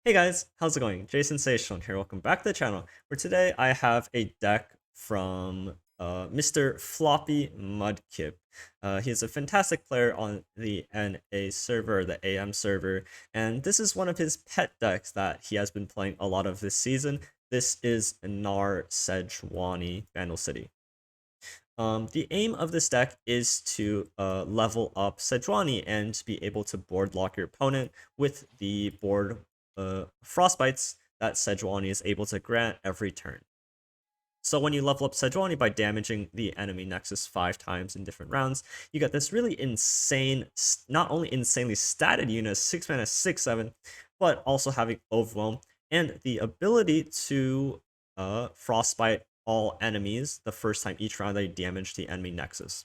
Hey guys, how's it going? Jason Station here. Welcome back to the channel. Where today I have a deck from Mr. Floppy Mudkip. He's a fantastic player on the NA server, the AM server, and this is one of his pet decks that he has been playing a lot of this season. This is Gnar Sej Vandal City. The aim of this deck is to level up Sejuani and be able to board lock your opponent with the board frostbites that Sejuani is able to grant every turn. So when you level up Sejuani by damaging the enemy Nexus 5 times in different rounds, you get this really insane, not only insanely statted unit, 6 mana, 6/7, but also having Overwhelm and the ability to frostbite all enemies the first time each round they damage the enemy Nexus.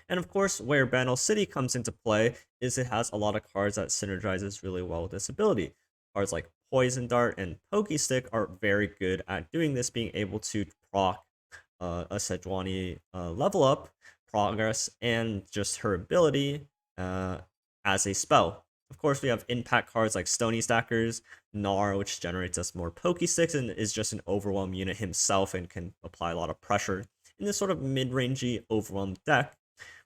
And of course, where Vandal City comes into play is it has a lot of cards that synergizes really well with this ability. Cards like Poison Dart and Pokey Stick are very good at doing this, being able to proc a Sejuani level up, progress, and just her ability as a spell. Of course, we have impact cards like Stony Stackers, Gnar, which generates us more Pokey Sticks and is just an overwhelm unit himself and can apply a lot of pressure in this sort of mid-rangey overwhelm deck.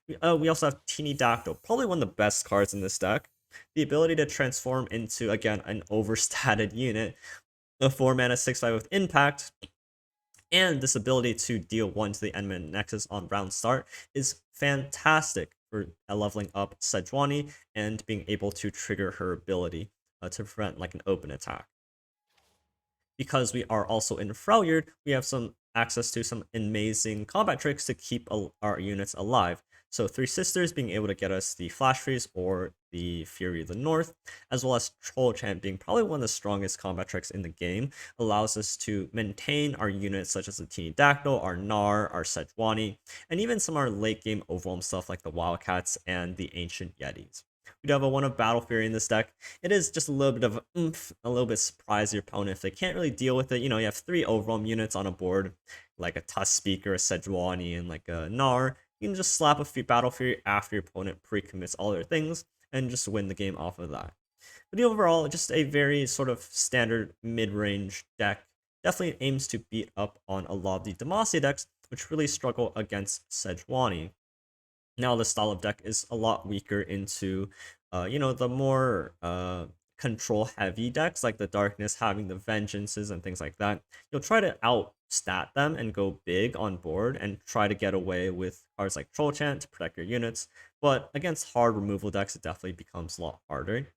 We also have Teeny Dactyl, probably one of the best cards in this deck. The ability to transform into, again, an overstated unit, a 4 mana 6/5 with impact, and this ability to deal 1 to the enemy Nexus on round start is fantastic for leveling up Sejuani and being able to trigger her ability to prevent like an open attack. Because we are also in Freljord, we have some access to some amazing combat tricks to keep our units alive. So Three Sisters being able to get us the Flash Freeze or the Fury of the North, as well as Troll Chant being probably one of the strongest combat tricks in the game, allows us to maintain our units such as the Teeny Dactyl, our Gnar, our Sejuani, and even some of our late game overwhelm stuff like the Wildcats and the Ancient Yetis. We do have a one of Battle Fury in this deck. It is just a little bit of oomph, a little bit surprise your opponent if they can't really deal with it. You know, you have 3 overwhelm units on a board, like a Tusk Speaker, a Sejuani, and like a Gnar. You can just slap a Battle Fury after your opponent pre-commits all their things and just win the game off of that. But overall, just a very sort of standard mid-range deck. Definitely aims to beat up on a lot of the Demacia decks, which really struggle against Sejuani. Now the style of deck is a lot weaker into, the more control heavy decks like the Darkness having the Vengeances and things like that. You'll try to outstat them and go big on board and try to get away with cards like Troll Chant to protect your units. But against hard removal decks, it definitely becomes a lot harder.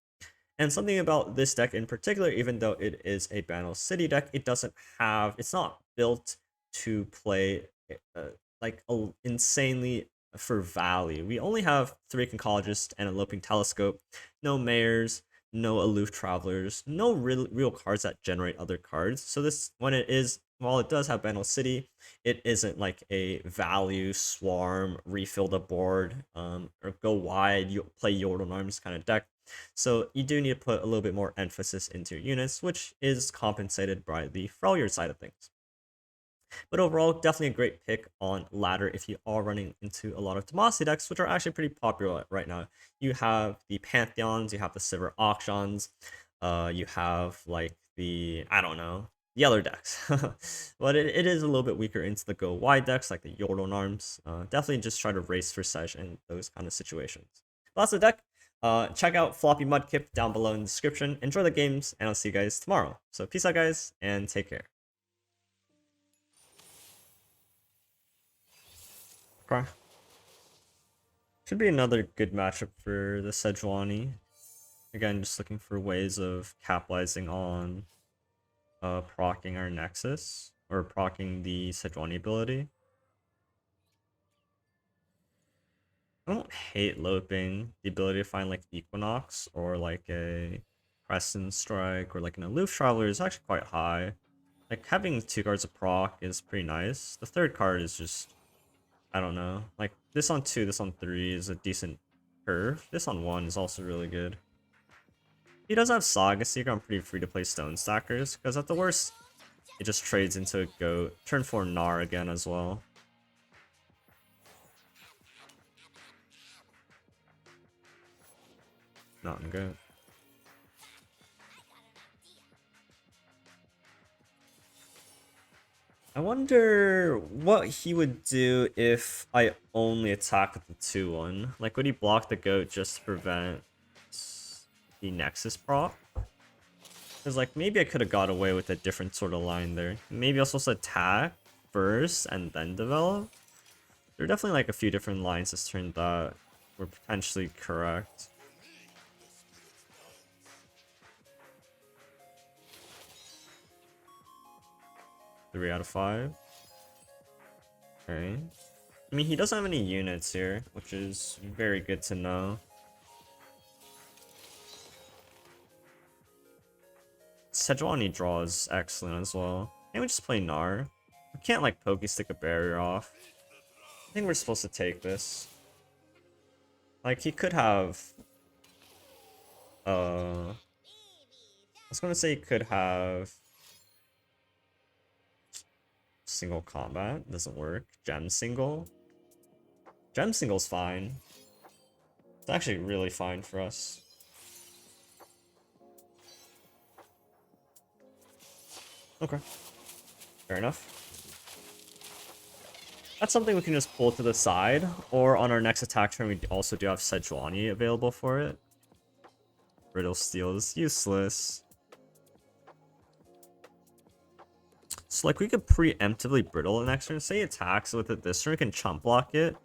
And something about this deck in particular, even though it is a Vandal City deck, it's not built to play insanely for value. We only have 3 Conchologist and a Loping Telescope, no Mayors, no Aloof Travelers, no real cards that generate other cards. So this, while it does have Vandal City, it isn't like a value swarm, refill the board, or go wide, you play Yordle Arms kind of deck. So you do need to put a little bit more emphasis into your units, which is compensated by the Freljord side of things. But overall, definitely a great pick on ladder if you are running into a lot of Demacia decks, which are actually pretty popular right now. You have the Pantheons, you have the Sivir Akshans, you have like the, I don't know, the other decks. But it is a little bit weaker into the go wide decks like the Yordle Arms. Definitely just try to race for Sej in those kind of situations. But that's the deck. Check out Floppy Mudkip down below in the description. Enjoy the games, and I'll see you guys tomorrow. So peace out, guys, and take care. Okay. Should be another good matchup for the Sejuani. Again, just looking for ways of capitalizing on proccing our Nexus, or proccing the Sejuani ability. I don't hate loping the ability to find like Equinox or like a Crescent Strike or like an Aloof Traveler is actually quite high. Like having 2 cards of proc is pretty nice. The 3rd card is just, I don't know. Like this on 2, this on 3 is a decent curve. This on 1 is also really good. He does have Saga Seeker. I'm pretty free to play Stone Stackers because at the worst, it just trades into a Goat. Turn 4 Gnar again as well. Not in Goat. I wonder what he would do if I only attack with the 2-1. Like, would he block the goat just to prevent the Nexus proc? Because, like, maybe I could have got away with a different sort of line there. Maybe I was supposed to attack first and then develop. There are definitely, like, a few different lines this turn that were potentially correct. Three out of 5. Okay. I mean, he doesn't have any units here, which is very good to know. Sejuani draw is excellent as well. Can't we just play Gnar? We can't, like, Pokestick a barrier off. I think we're supposed to take this. Like, he could have... I was gonna say he could have... Single combat. Doesn't work. Gem single. Gem single's fine. It's actually really fine for us. Okay. Fair enough. That's something we can just pull to the side, or on our next attack turn we also do have Sejuani available for it. Brittle Steel is useless. So like we could preemptively Brittle the next turn. Say he attacks with it this turn, we can chump block it,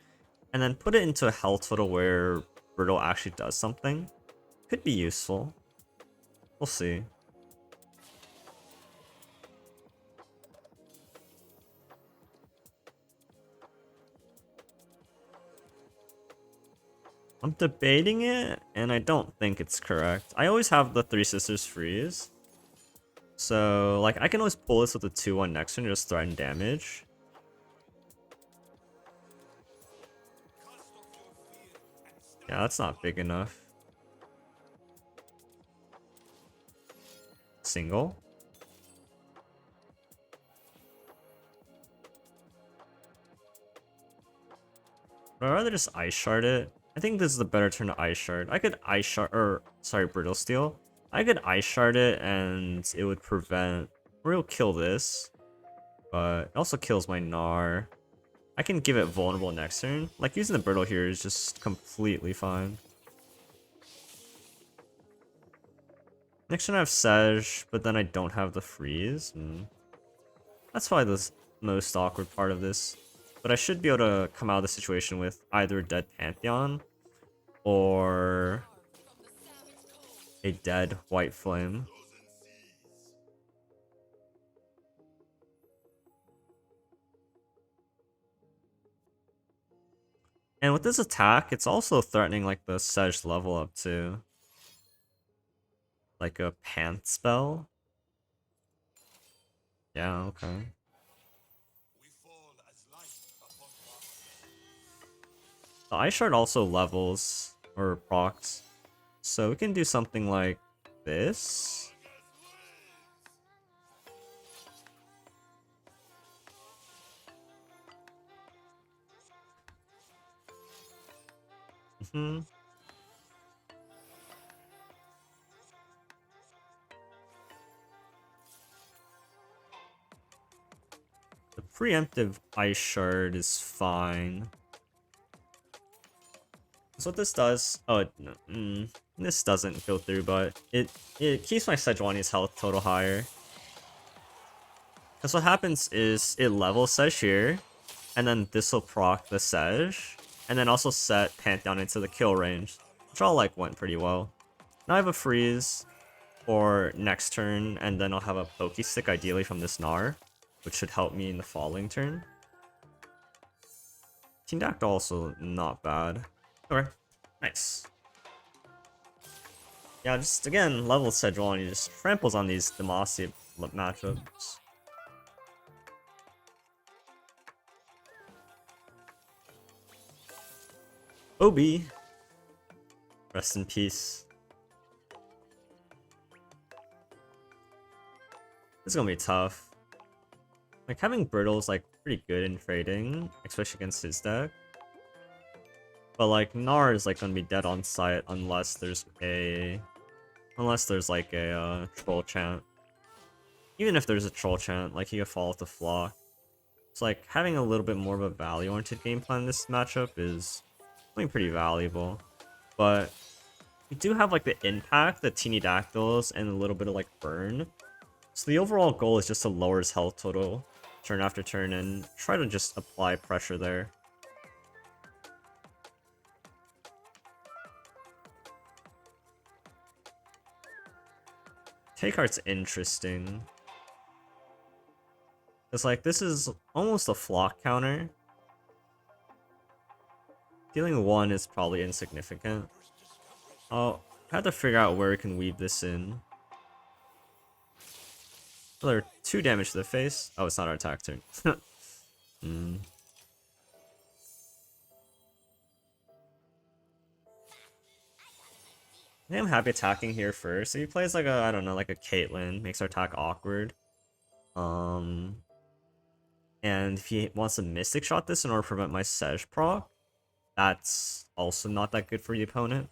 and then put it into a health total where Brittle actually does something. Could be useful. We'll see. I'm debating it, and I don't think it's correct. I always have the Three Sisters freeze. So, like, I can always pull this with a 2-1 next turn and just threaten damage. Yeah, that's not big enough. Single. But I'd rather just Ice Shard it. I think this is the better turn to Ice Shard. I could Ice Shard, or sorry, Brittle Steel. I could Ice Shard it and it would prevent, or it'll kill this. But it also kills my Gnar. I can give it vulnerable next turn. Like, using the Brittle here is just completely fine. Next turn I have Sej, but then I don't have the freeze. That's probably the most awkward part of this. But I should be able to come out of the situation with either a dead Pantheon or a dead White Flame. And with this attack, it's also threatening like the Sej level up too. Like a Panth spell. Yeah, okay. The Ice Shard also levels, or procs. So we can do something like this. The preemptive Ice Shard is fine. So what this does, this doesn't go through, but it keeps my Sejuani's health total higher. Because what happens is it levels Sej here, and then this will proc the Sej, and then also set Pantheon into the kill range, which all like went pretty well. Now I have a freeze for next turn, and then I'll have a Pokestick ideally from this Gnar, which should help me in the following turn. Team Deck also not bad. Okay, nice. Yeah, just again, level Sejuani just tramples on these Demacia matchups. Obi, rest in peace. This is gonna be tough. Like, having Brittle is like pretty good in trading, especially against his deck. But like Gnar is like gonna be dead on sight unless there's like a troll chant. Even if there's a troll chant, like he could fall with the flock. It's like having a little bit more of a value-oriented game plan in this matchup is something pretty valuable. But we do have like the impact, the teeny dactyls, and a little bit of like burn. So the overall goal is just to lower his health total turn after turn and try to just apply pressure there. Take Heart's interesting. It's like this is almost a flock counter. Dealing 1 is probably insignificant. I'll have to figure out where we can weave this in. Another 2 damage to the face. Oh, it's not our attack turn. I think I'm happy attacking here first. If he plays like a, I don't know, like a Caitlyn, makes our attack awkward. And if he wants to Mystic Shot this in order to prevent my Sej proc, that's also not that good for the opponent.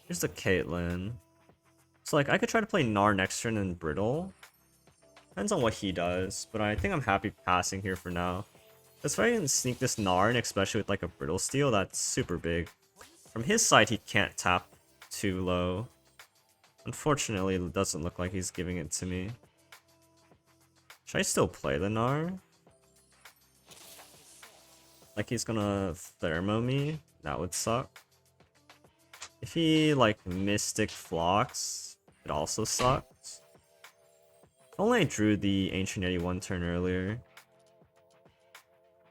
Here's the Caitlyn. So like I could try to play Gnar next turn and Brittle. Depends on what he does, but I think I'm happy passing here for now. Because if I can sneak this Gnar, and especially with like a Brittle steal, that's super big. From his side, he can't tap too low. Unfortunately, it doesn't look like he's giving it to me. Should I still play the Gnar? Like he's gonna Thermo me? That would suck. If he like Mystic Flocks, it also sucks. If only I drew the Ancient Yeti 1 turn earlier.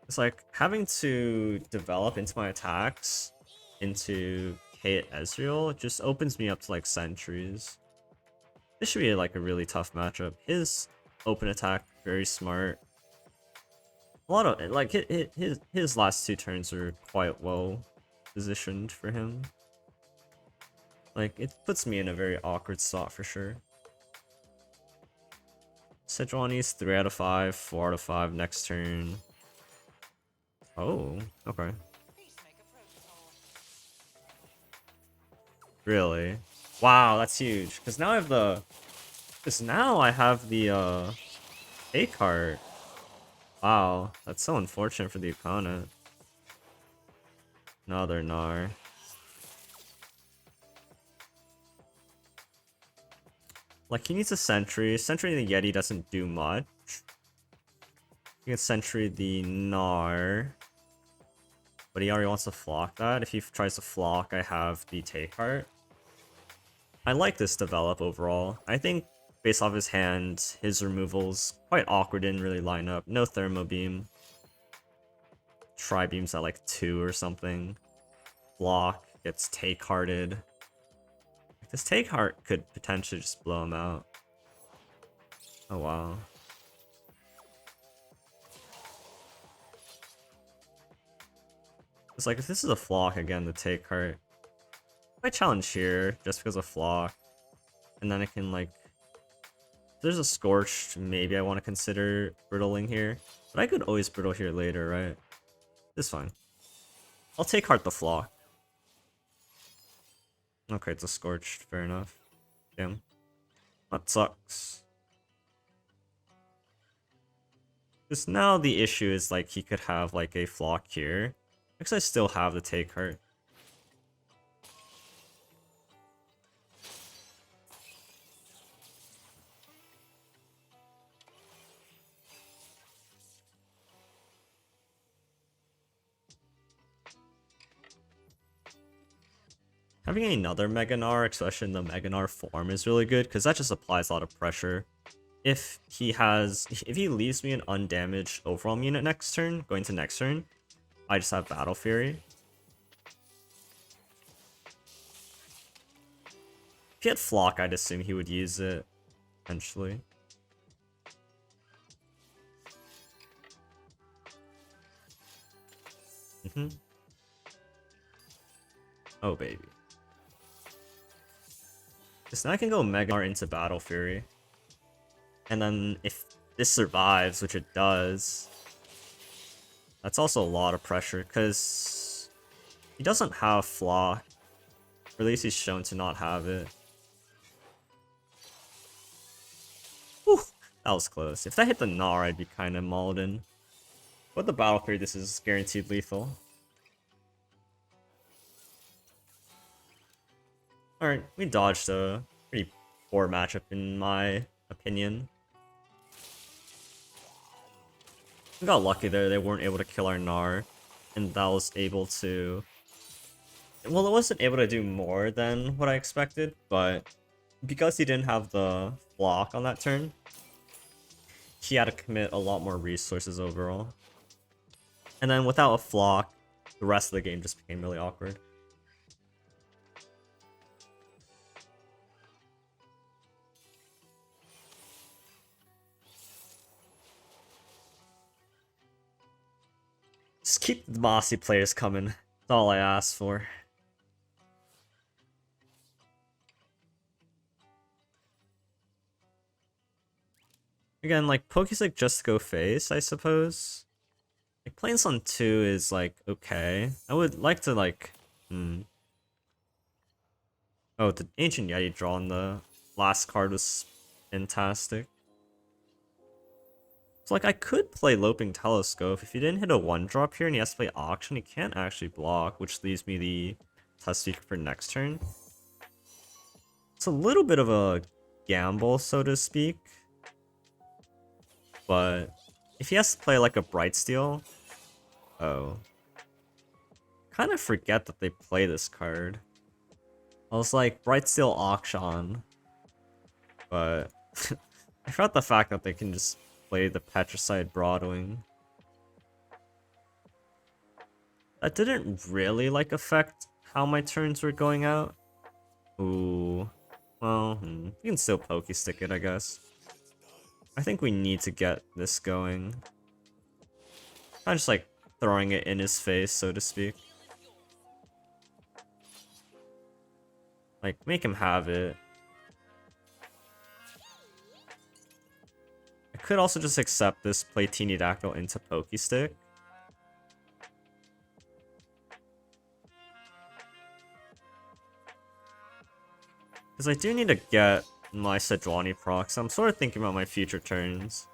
It's like having to develop into my attacks into Cait Ez just opens me up to like sentries. This should be like a really tough matchup. His open attack, very smart. A lot of like his last 2 turns are quite well positioned for him. Like it puts me in a very awkward spot for sure. Sejuani's 3 out of 5, 4 out of 5 next turn. Oh, okay. Really? Wow, that's huge. Because now I have the... Because now I have the, A card. Wow, that's so unfortunate for the opponent. Another Gnar. Like, he needs a Sentry. Sentry the Yeti doesn't do much. He can Sentry the Gnar. But he already wants to flock that. If he tries to flock, I have the Take Heart. I like this develop overall. I think, based off his hand, his removal's quite awkward, didn't really line up. No Thermo Beam. Tri-beams at like 2 or something. Block, gets Take Hearted. This Take Heart could potentially just blow him out. Oh wow. It's like, if this is a flock again, the Take Heart. I challenge here, just because of flock. And then I can like... If there's a Scorched, maybe I want to consider Brittling here. But I could always Brittle here later, right? It's fine. I'll Take Heart the flock. Okay, it's a Scorched, fair enough. Damn. That sucks. Because now the issue is like he could have like a flock here. Because I still have the Take Heart. Having another Mega Gnar, especially in the Mega Gnar form, is really good because that just applies a lot of pressure. If he leaves me an undamaged overall unit next turn, going to next turn, I just have Battle Fury. If he had Flock, I'd assume he would use it eventually. Oh baby. Because now I can go Mega Gnar into Battle Fury. And then if this survives, which it does, that's also a lot of pressure because he doesn't have Flock. Or at least he's shown to not have it. Whew. That was close. If that hit the Gnar, I'd be kind of mauled in. But the battle period, this is guaranteed lethal. Alright, we dodged a pretty poor matchup in my opinion. We got lucky there, they weren't able to kill our Gnar, and that was able to... Well, it wasn't able to do more than what I expected, but because he didn't have the block on that turn, he had to commit a lot more resources overall. And then without a flock, the rest of the game just became really awkward. Just keep the Demacia players coming. That's all I ask for. Again, like, Pokestick just to go face, I suppose. Like, playing this on 2 is, like, okay. I would like to, like... Oh, the Ancient Yeti draw on the last card was fantastic. So, like, I could play Loping Telescope. If he didn't hit a 1-drop here and he has to play Akshan, he can't actually block, which leaves me the Test Speaker for next turn. It's a little bit of a gamble, so to speak. But if he has to play, like, a Bright Steel... Oh. Kind of forget that they play this card. I was like, Bright Steel Akshan. But I forgot the fact that they can just play the Petricide Broadwing. That didn't really, like, affect how my turns were going out. Ooh. Well, you can still Pokestick it, I guess. I think we need to get this going. I'm just, like, throwing it in his face, so to speak. Like, make him have it. I could also just accept this, play Teeny Dactyl into Pokestick. Because I do need to get my Sejuani procs. I'm sort of thinking about my future turns.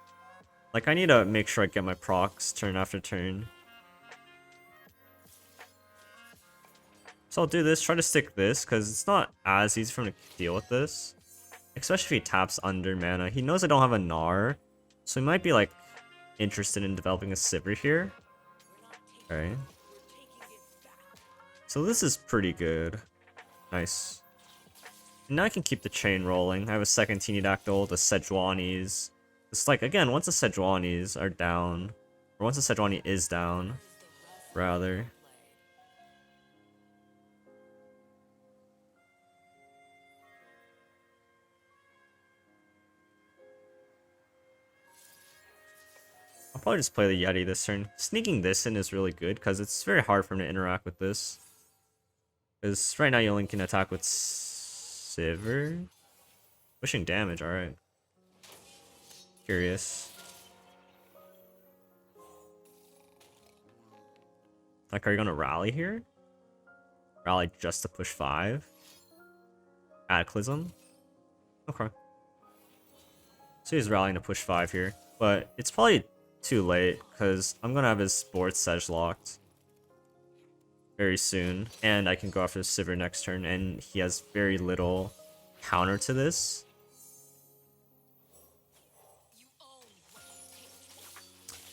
Like, I need to make sure I get my procs turn after turn. So I'll do this, try to stick this, because it's not as easy for him to deal with this. Especially if he taps under mana. He knows I don't have a Gnar, so he might be, like, interested in developing a Sivir here. Okay. So this is pretty good. Nice. And now I can keep the chain rolling. I have a second Teeny Dactyl, the Sejuanis. It's like, again, once the Sejuanis are down, or once the Sejuani is down, rather. I'll probably just play the Yeti this turn. Sneaking this in is really good, because it's very hard for him to interact with this. Because right now you only can attack with Sivir. Pushing damage, alright. Curious. Like, are you gonna rally here? Rally just to push 5? Cataclysm? Okay. So he's rallying to push 5 here. But it's probably too late, because I'm gonna have his Sports Sej locked very soon. And I can go after Sivir next turn, and he has very little counter to this.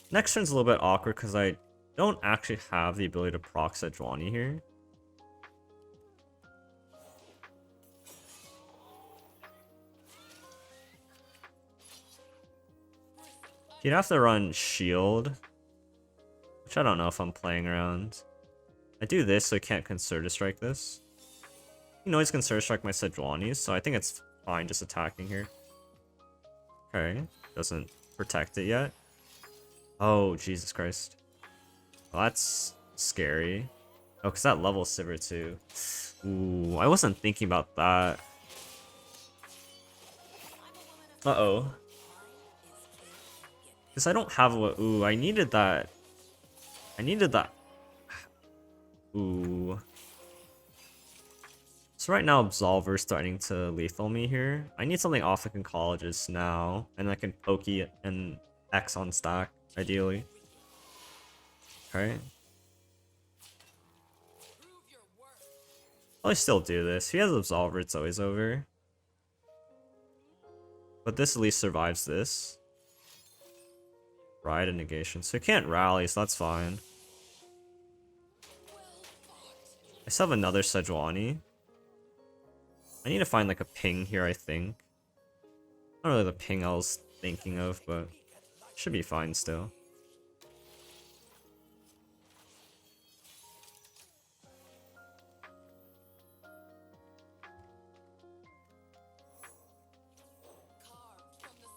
Next turn's a little bit awkward, because I don't actually have the ability to proc Sejuani here. He'd have to run Shield, which I don't know if I'm playing around. I do this so I can't Concerted Strike this. You know he's Concerted Strike my Sejuanis, so I think it's fine just attacking here. Okay, doesn't protect it yet. Oh, Jesus Christ. Well, that's scary. Oh, because that levels Sivir too. Ooh, I wasn't thinking about that. Uh-oh. Because I don't have a... Ooh, I needed that. I needed that. Ooh. So right now, Absolver's starting to lethal me here. I need something off the Conchologist now, and I can Pokey and X on stack, ideally. Okay. I'll still do this. If he has Absolver, it's always over. But this at least survives this. Ride and negation. So he can't rally, so that's fine. I still have another Sejuani. I need to find like a ping here, I think. Not really the ping I was thinking of, but should be fine still.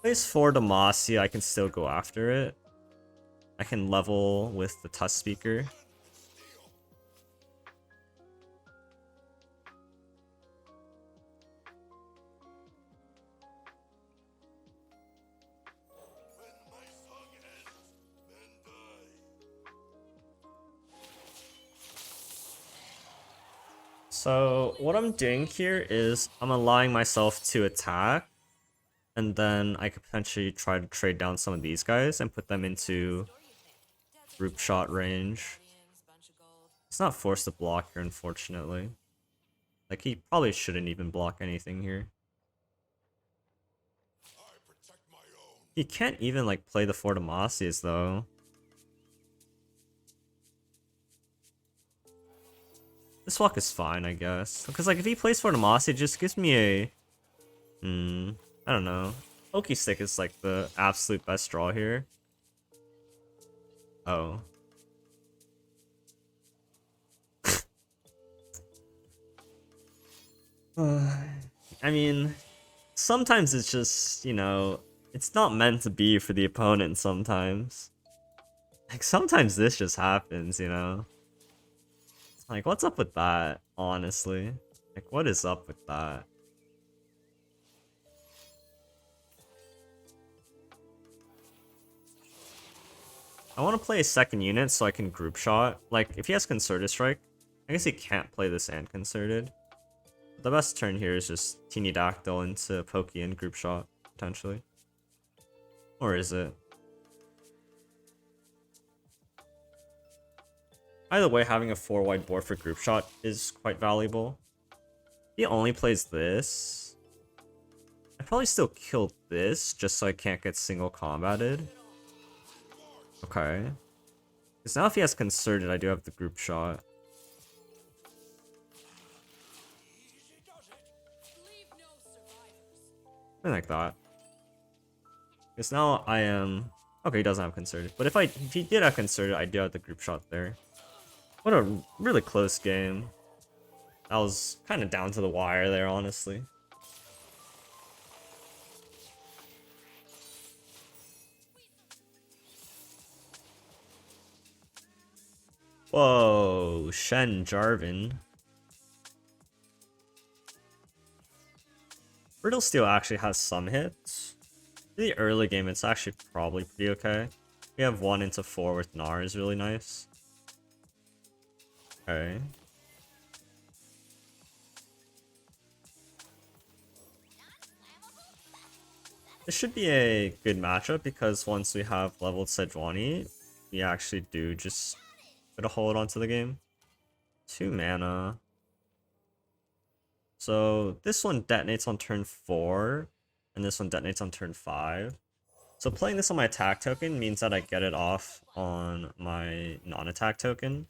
Plays 4 Demacia, I can still go after it. I can level with the Tusk Speaker. So what I'm doing here is I'm allowing myself to attack, and then I could potentially try to trade down some of these guys and put them into group shot range. It's not forced to block here, unfortunately. Like, he probably shouldn't even block anything here. He can't even like play the 4 Demacias though. This walk is fine, I guess. Because like if he plays for Demacia, it just gives me a... I don't know. Pokey Stick is like the absolute best draw here. Oh. I mean, sometimes it's just, you know, it's not meant to be for the opponent sometimes. Like sometimes this just happens, you know? Like, what's up with that, honestly? Like, what is up with that? I want to play a second unit so I can group shot. Like, if he has Concerted Strike, I guess he can't play this and Concerted. The best turn here is just Teeny Dactyl into Pokey and group shot, potentially. Or is it? Either way, having a 4-wide board for group shot is quite valuable. He only plays this. I'd probably still kill this just so I can't get single combated. Okay. Because now if he has Concerted, I do have the group shot. Something like that. Because now I am... Okay, he doesn't have Concerted. But if he did have Concerted, I do have the group shot there. What a really close game. That was kind of down to the wire there, honestly. Whoa, Shen J4. Brittle Steel actually has some hits. In the early game, it's actually probably pretty okay. We have 1 into 4 with Gnar is really nice. Okay. This should be a good matchup because once we have leveled Sejuani, we actually do just put a hold onto the game. 2 mana. So this one detonates on turn 4, and this one detonates on turn 5. So playing this on my attack token means that I get it off on my non-attack token.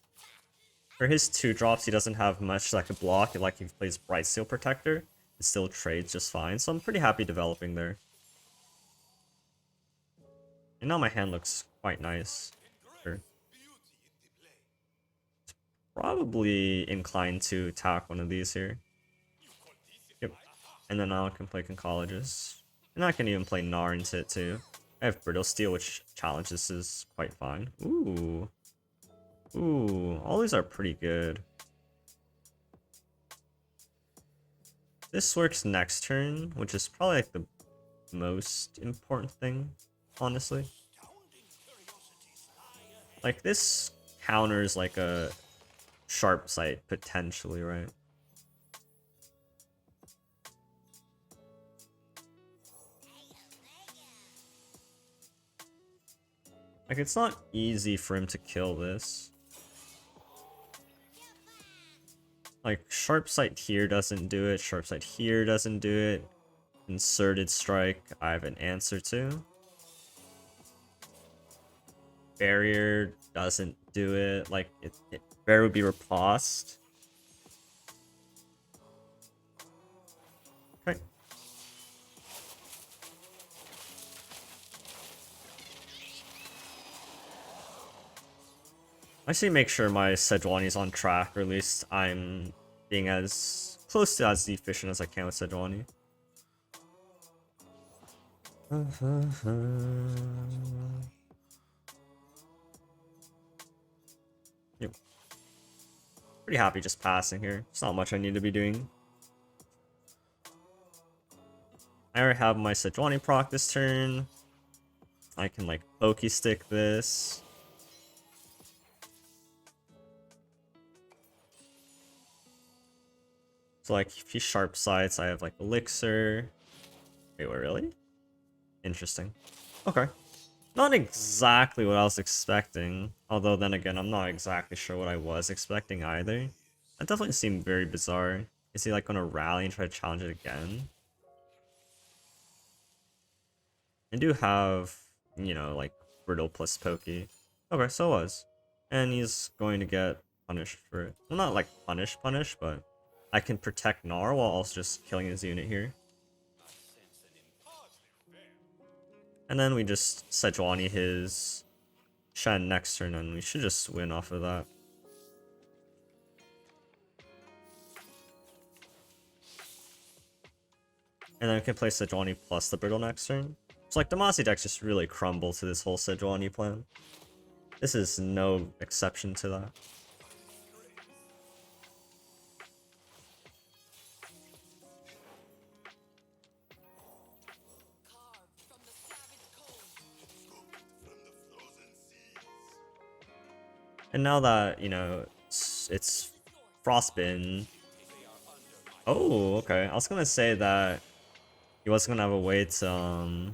For his 2-drops, he doesn't have much that could block. Like if he plays Bright Steel Protector, it still trades just fine. So I'm pretty happy developing there. And now my hand looks quite nice. Sure. Probably inclined to attack one of these here. Yep. And then now I can play Conchologist. And I can even play Gnar into it too. I have Brittle Steel, which challenges is quite fine. Ooh. Ooh, all these are pretty good. This works next turn, which is probably like the most important thing, honestly. Like this counters like a sharp sight potentially, right? Like, it's not easy for him to kill this. Like, Sharp Sight here doesn't do it, Sharp Sight here doesn't do it. Inserted Strike, I have an answer to. Barrier doesn't do it, like, Barrier would be riposte. Okay. I should make sure my Sejuani's on track, or at least I'm being as close to as efficient as I can with Sejuani. Yep. Pretty happy just passing here. It's not much I need to be doing. I already have my Sejuani proc this turn. I can like pokey stick this. So like if he sharp sights, I have like elixir. Wait, what, really? Interesting. Okay. Not exactly what I was expecting. Although then again, I'm not exactly sure what I was expecting either. That definitely seemed very bizarre. Is he like gonna rally and try to challenge it again? I do have, you know, like brittle plus pokey. Okay, so it was. And he's going to get punished for it. Well, not like punish, but I can protect Gnar while also just killing his unit here. And then we just Sejuani his Shen next turn, and we should just win off of that. And then we can play Sejuani plus the Brittle next turn. So like Demacia decks just really crumble to this whole Sejuani plan. This is no exception to that. And now that, you know, it's Frostbin. Oh, okay. I was gonna say that he wasn't gonna have a way to,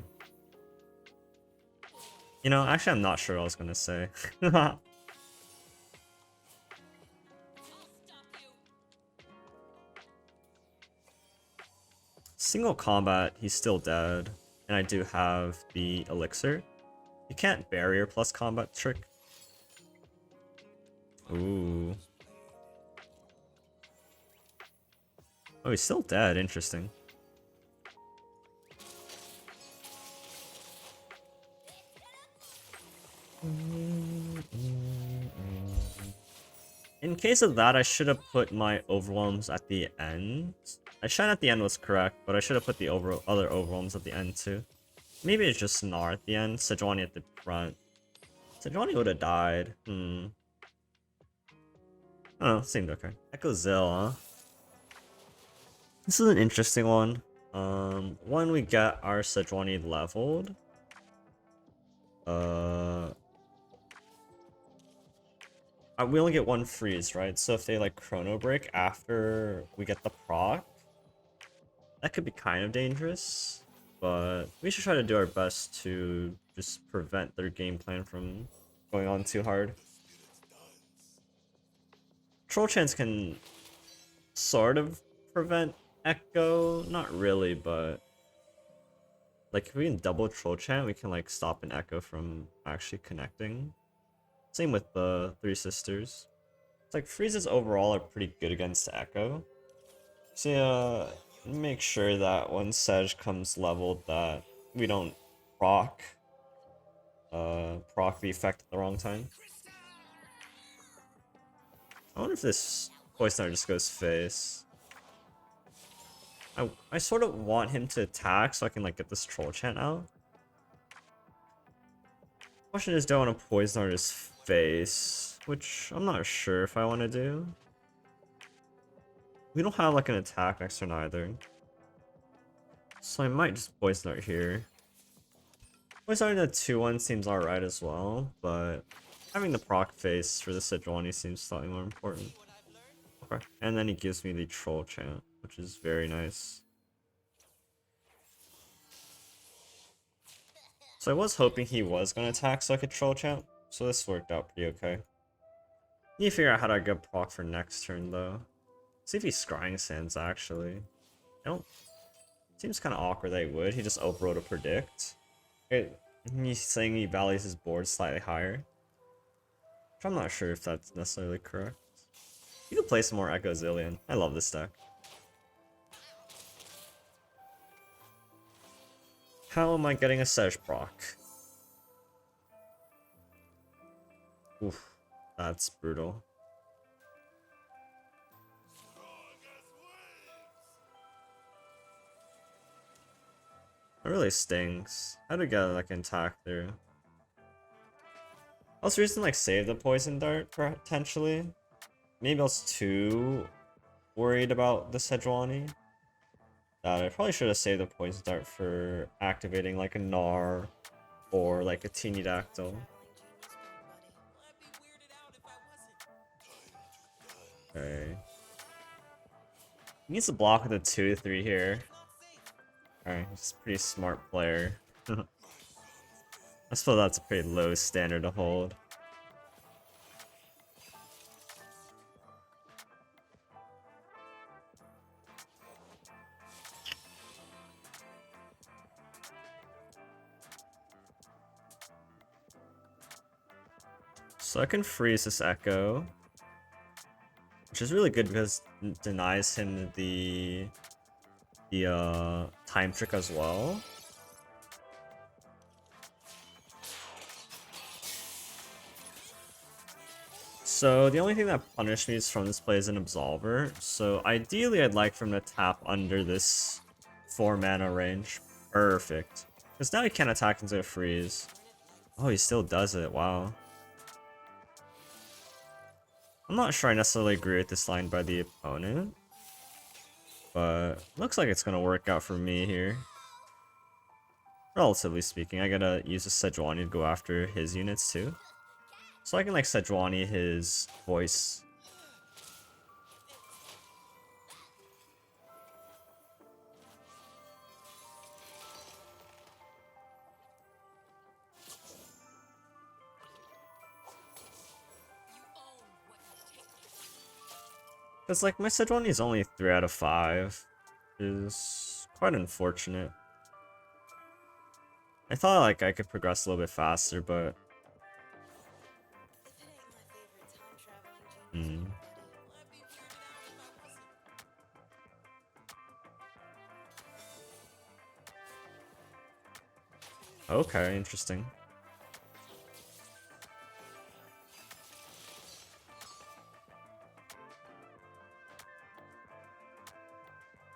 you know, actually I'm not sure what I was gonna say. Single combat, he's still dead. And I do have the elixir. You can't barrier plus combat trick. Ooh. Oh, he's still dead. Interesting. In case of that, I should have put my overwhelms at the end. Shen at the end was correct, but I should have put the other overwhelms at the end too. Maybe it's just Gnar at the end, Sejuani at the front. Sejuani would have died. I don't know, seemed okay. Ekko Zil, huh? This is an interesting one. When we get our Sejuani leveled, we only get one freeze, right? So if they like chrono break after we get the proc, that could be kind of dangerous. But we should try to do our best to just prevent their game plan from going on too hard. Troll Chance can sort of prevent Ekko, not really, but like if we can double Troll Chant, we can like stop an Ekko from actually connecting. Same with the Three Sisters. It's like freezes overall are pretty good against Ekko. So yeah, make sure that when Sej comes leveled that we don't proc the effect at the wrong time. I wonder if this Poisoner just goes face. I sort of want him to attack so I can like get this Troll Chant out. Question is, do I want to Poison his face? Which I'm not sure if I want to do. We don't have like an attack next turn either. So I might just Poison Art here. Poison Art in the 2-1 seems alright as well, but having the proc face for the Sejuani seems slightly more important. Okay, and then he gives me the Troll Chant, which is very nice. So I was hoping he was going to attack so I could troll chant. So this worked out pretty okay. Need to figure out how to get proc for next turn though. See if he scrying sands actually. I don't. Seems kind of awkward that he would. He just overrolled to predict. He's saying he values his board slightly higher. Which I'm not sure if that's necessarily correct. You could play some more Ekko Zillion. I love this deck. How am I getting a Sej proc? Oof, that's brutal. That really stings. How to get like intact through? I was recently like save the poison dart potentially. Maybe I was too worried about the Sejuani. I probably should have saved the poison dart for activating like a Gnar or like a Teeny-Dactyl. Okay. He needs to block with a 2-3 here. Alright, he's a pretty smart player. I suppose that's a pretty low standard to hold. So I can freeze this Ekko, which is really good because it denies him the time trick as well. So the only thing that punished me from this play is an Absolver. So ideally I'd like for him to tap under this 4 mana range. Perfect. Because now he can't attack into a freeze. Oh, he still does it. Wow. I'm not sure I necessarily agree with this line by the opponent. But looks like it's going to work out for me here. Relatively speaking, I gotta use a Sejuani to go after his units too. So I can like Sejuani his voice. Because like my Sejuani is only 3 out of 5. Is quite unfortunate. I thought like I could progress a little bit faster, but okay, interesting.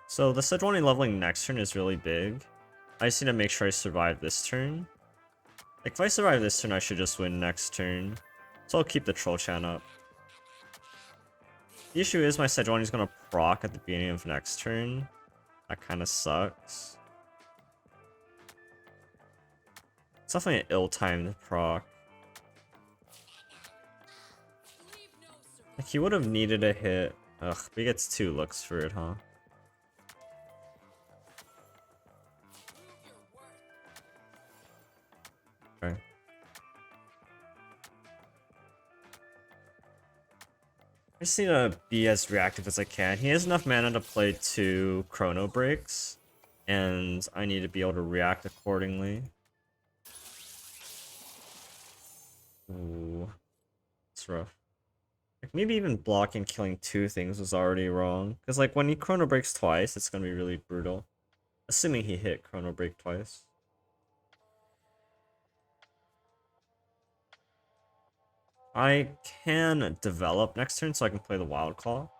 So the Sejuani leveling next turn is really big. I just need to make sure I survive this turn. Like if I survive this turn, I should just win next turn. So I'll keep the troll chant up. The issue is my Sejuani is gonna proc at the beginning of next turn. That kind of sucks. It's definitely an ill-timed proc. Like he would have needed a hit. Ugh, but he gets 2 looks for it, huh? Okay. I just need to be as reactive as I can. He has enough mana to play 2 Chrono Breaks, and I need to be able to react accordingly. Ooh, it's rough. Like maybe even blocking killing 2 things was already wrong. Because like when he Chrono Breaks twice, it's gonna be really brutal. Assuming he hit Chrono Break twice. I can develop next turn so I can play the Wild Claw.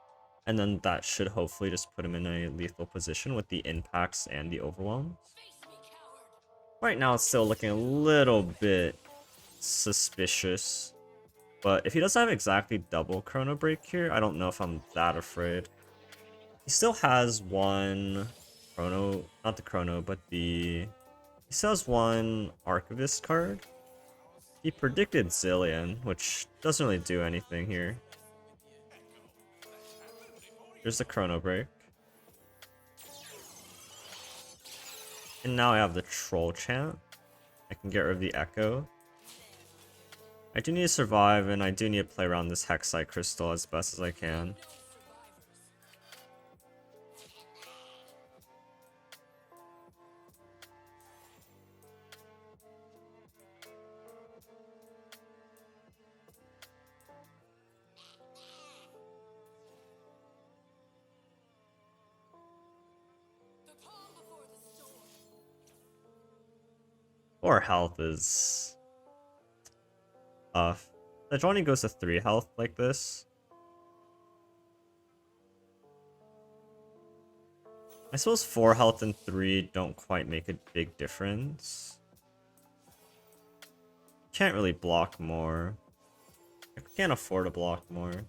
And then that should hopefully just put him in a lethal position with the impacts and the overwhelms. Right now it's still looking a little bit suspicious. But if he doesn't have exactly double Chrono Break here, I don't know if I'm that afraid. He still has one Chrono, not the Chrono, but he still has one Archivist card. He predicted Zillion, which doesn't really do anything here. There's the Chrono Break. And now I have the Troll Chant. I can get rid of the Ekko. I do need to survive, and I do need to play around this Hexite Crystal as best as I can. Or health is tough. The Johnny goes to 3 health like this. I suppose 4 health and 3 don't quite make a big difference. Can't really block more. I can't afford to block more.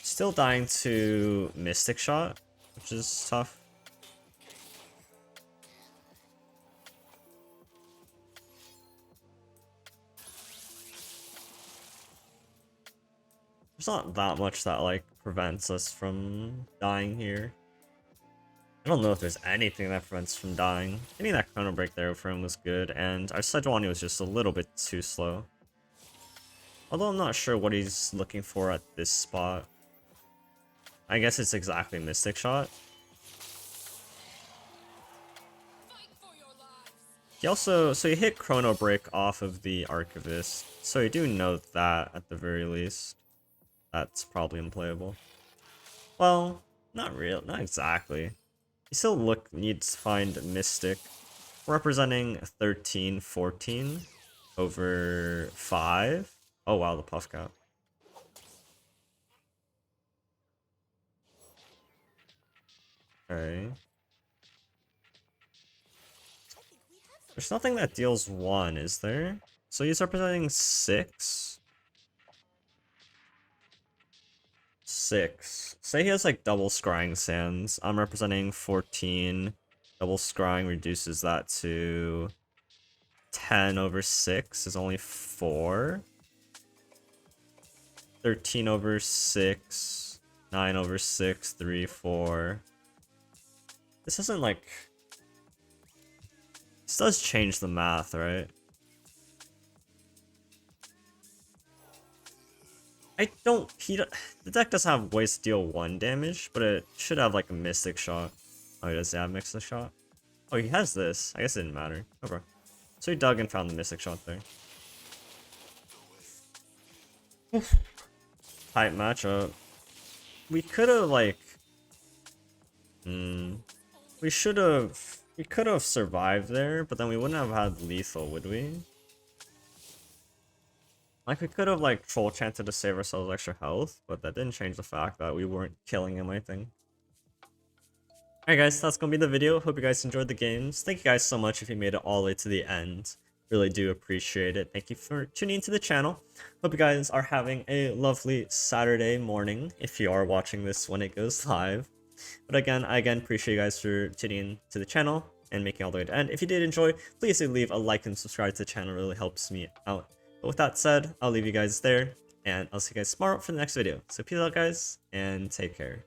Still dying to Mystic Shot, which is tough. There's not that much that like prevents us from dying here. I don't know if there's anything that prevents from dying. Getting that Chrono Break there for him was good, and our Sejuani was just a little bit too slow. Although I'm not sure what he's looking for at this spot. I guess it's exactly Mystic Shot. He also, so he hit Chrono Break off of the Archivist, so you do know that at the very least. That's probably unplayable. Well, not exactly. You still needs to find Mystic, representing 13, 14 over 5. Oh wow, the Puff Cap. Okay. There's nothing that deals 1, is there? So he's representing 6. 6. Say he has like double scrying sands. I'm representing 14. Double scrying reduces that to 10 over 6 is only 4. 13 over 6. 9 over 6. 3, 4. This isn't like... This does change the math, right? The deck doesn't have ways to deal 1 damage, but it should have like a Mystic Shot. Oh, he does have Mystic Shot? Oh, he has this. I guess it didn't matter. Okay. So he dug and found the Mystic Shot there. Tight matchup. We could have like... We could have survived there, but then we wouldn't have had lethal, would we? Like, we could have, like, troll chanted to save ourselves extra health, but that didn't change the fact that we weren't killing him, I think. Alright guys, that's gonna be the video. Hope you guys enjoyed the games. Thank you guys so much if you made it all the way to the end. Really do appreciate it. Thank you for tuning into the channel. Hope you guys are having a lovely Saturday morning, if you are watching this when it goes live. But again, I appreciate you guys for tuning in to the channel and making it all the way to the end. If you did enjoy, please do leave a like and subscribe to the channel. It really helps me out. But with that said, I'll leave you guys there, and I'll see you guys tomorrow for the next video. So peace out guys, and take care.